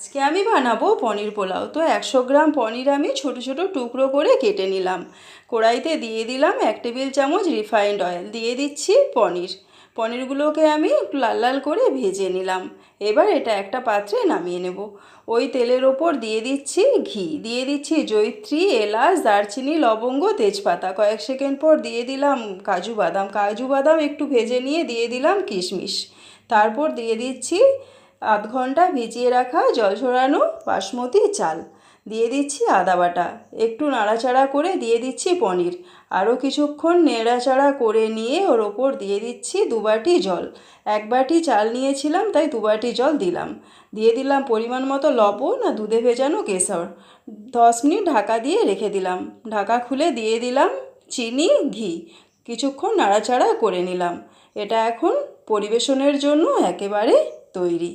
আজকে আমি বানাবো পনির পোলাও। তো 100 গ্রাম পনির আমি ছোট ছোট টুকরো করে কেটে নিলাম। কড়াইতে দিয়ে দিলাম 1 টেবিল চামচ রিফাইন্ড অয়েল, দিয়ে দিচ্ছি পনিরগুলোকে আমি একটু লাল লাল করে ভেজে নিলাম। এবার এটা একটা পাত্রে নামিয়ে নেব। ওই তেলের ওপর দিয়ে দিচ্ছি ঘি, দিয়ে দিচ্ছি জয়িত্রী, এলাচ, দারচিনি, লবঙ্গ, তেজপাতা। কয়েক সেকেন্ড পর দিয়ে দিলাম কাজু বাদাম একটু ভেজে নিয়ে দিয়ে দিলাম কিশমিশ। তারপর দিয়ে দিচ্ছি আধ ঘন্টা ভিজিয়ে রাখা জল ঝরানো বাসমতি চাল, দিয়ে দিচ্ছি আদা বাটা, একটু নাড়াচাড়া করে দিয়ে দিচ্ছি পনির। আরও কিছুক্ষণ নেড়াচাড়া করে নিয়ে ওর ওপর দিয়ে দিচ্ছি 2 বাটি জল। 1 বাটি চাল নিয়েছিলাম তাই 2 বাটি জল দিলাম। দিয়ে দিলাম পরিমাণ মতো লবণ আর দুধে ভেজানো কেশর। 10 মিনিট ঢাকা দিয়ে রেখে দিলাম। ঢাকা খুলে দিয়ে দিলাম চিনি, ঘি, কিছুক্ষণ নাড়াচাড়া করে নিলাম। এটা এখন পরিবেশনের জন্য একেবারে তৈরি।